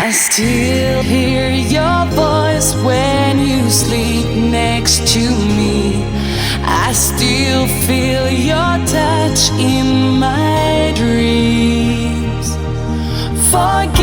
I still hear your voice when you sleep next to me. I still feel your touch in my dreams. Forget